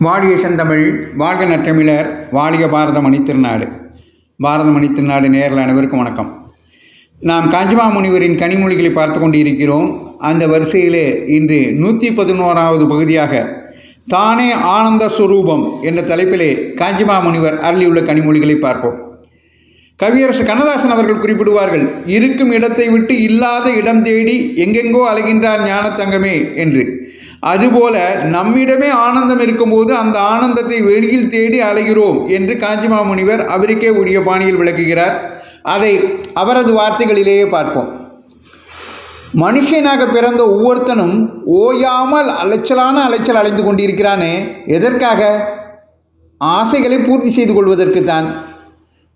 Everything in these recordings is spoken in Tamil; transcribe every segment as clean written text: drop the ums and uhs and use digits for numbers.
வாழிய செந்தமிழ், வாழ்க நற்றமிழர், வாழிய பாரத மணித்திருநாடு. பாரத மணித்திருநாடு நேரில் அனைவருக்கும் வணக்கம். நாம் காஞ்சிமா முனிவரின் கனிமொழிகளை பார்த்து கொண்டு இருக்கிறோம். அந்த வரிசையிலே இன்று 111வது பகுதியாக தானே ஆனந்த சுரூபம் என்ற தலைப்பிலே காஞ்சிமா முனிவர் அருளியுள்ள கனிமொழிகளை பார்ப்போம். கவியரசு கண்ணதாசன் அவர்கள் குறிப்பிடுவார்கள், இருக்கும் இடத்தை விட்டு இல்லாத இடம் தேடி எங்கெங்கோ அலைகின்றார் ஞானத்தங்கமே என்று. அதுபோல நம்மிடமே ஆனந்தம் இருக்கும்போது அந்த ஆனந்தத்தை வெளியில் தேடி அலைகிறோம் என்று காஞ்சிமா முனிவர் அவருக்கே உரிய பாணியில் விளக்குகிறார். அதை அவரது வார்த்தைகளிலேயே பார்ப்போம். மனுஷனாக பிறந்த ஒவ்வொருத்தனும் ஓயாமல் அலைச்சல் அலைந்து கொண்டிருக்கிறானே, எதற்காக? ஆசைகளை பூர்த்தி செய்து கொள்வதற்குத்தான்.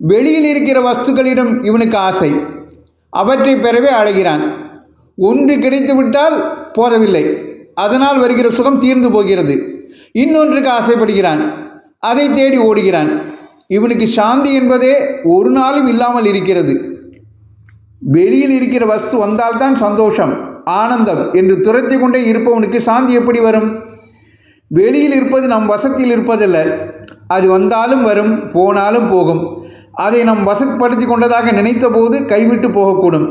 வெளியில் இருக்கிற வஸ்துக்களிடம் இவனுக்கு ஆசை, அவற்றை பெறவே அழைகிறான். ஒன்று கிடைத்துவிட்டால் போதவில்லை, அதனால் வருகிற சுகம் தீர்ந்து போகிறது. இன்னொன்றுக்கு ஆசைப்படுகிறான், அதை தேடி ஓடுகிறான். இவனுக்கு சாந்தி என்பதே ஒரு நாளும் இல்லாமல் இருக்கிறது. வெளியில் இருக்கிற வஸ்து வந்தால்தான் சந்தோஷம், ஆனந்தம் என்று துரத்தி கொண்டே இருப்பவனுக்கு சாந்தி எப்படி வரும்? வெளியில் இருப்பது நம் வசத்தில் இருப்பதல்ல, அது வந்தாலும் வரும், போனாலும் போகும். அதை நம் வசப்படுத்தி கொண்டதாக நினைத்த போது கைவிட்டு போகக்கூடும்.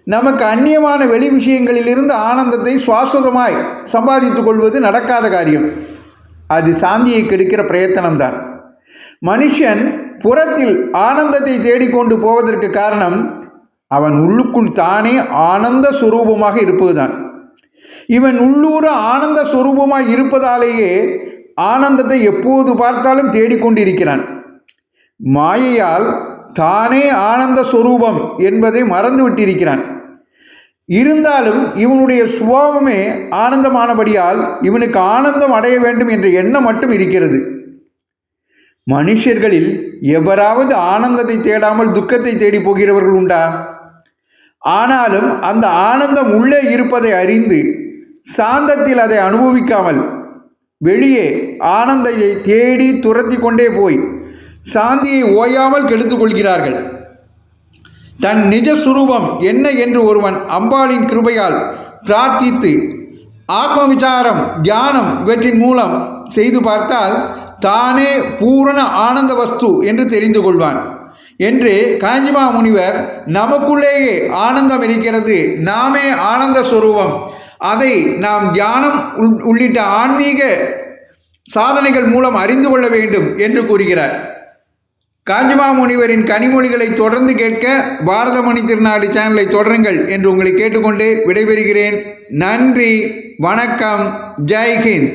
நமக்கு அந்நியமான வெளி விஷயங்களிலிருந்து ஆனந்தத்தை சுவாசமாய் சம்பாதித்து கொள்வது நடக்காத காரியம். அது சாந்தியை கெடுக்கிற பிரயத்தனம்தான். மனுஷன் புறத்தில் ஆனந்தத்தை தேடிக்கொண்டு போவதற்கு காரணம் அவன் உள்ளுக்குள் தானே ஆனந்த சுரூபமாக இருப்பதுதான். இவன் உள்ளூர ஆனந்த சுரூபமாய் இருப்பதாலேயே ஆனந்தத்தை எப்போது பார்த்தாலும் தேடிக்கொண்டிருக்கிறான். மாயையால் தானே ஆனந்த சுரூபம் என்பதை மறந்துவிட்டிருக்கிறான். இருந்தாலும் இவனுடைய சுபாவமே ஆனந்தமானபடியால் இவனுக்கு ஆனந்தம் அடைய வேண்டும் என்ற எண்ணம் மட்டும் இருக்கிறது. மனுஷர்களில் எவராவது ஆனந்தத்தை தேடாமல் துக்கத்தை தேடி போகிறவர்கள் உண்டா? ஆனாலும் அந்த ஆனந்தம் உள்ளே இருப்பதை அறிந்து சாந்தத்தில் அதை அனுபவிக்காமல் வெளியே ஆனந்தத்தை தேடி துரத்தி கொண்டே போய் சாந்தியை ஓயாமல் கெடுத்து கொள்கிறார்கள். தன் நிஜ சுரூபம் என்ன என்று ஒருவன் அம்பாளின் கிருபையால் பிரார்த்தித்து ஆத்ம விசாரம், தியானம் இவற்றின் மூலம் செய்து பார்த்தால் தானே பூரண ஆனந்த வஸ்து என்று தெரிந்து கொள்வான் என்று காஞ்சிமா முனிவர் நமக்குள்ளேயே ஆனந்தம் இருக்கிறது, நாமே ஆனந்த சுரூபம், அதை நாம் தியானம் உள்ளிட்ட ஆன்மீக சாதனைகள் மூலம் அறிந்து கொள்ள வேண்டும் என்று கூறுகிறார். காஞ்சிமா முனிவரின் கனிமொழிகளை தொடர்ந்து கேட்க பாரத மணி திருநாடு சேனலை தொடருங்கள் என்று உங்களை கேட்டுக்கொண்டு விடைபெறுகிறேன். நன்றி, வணக்கம், ஜெய் ஹிந்த்.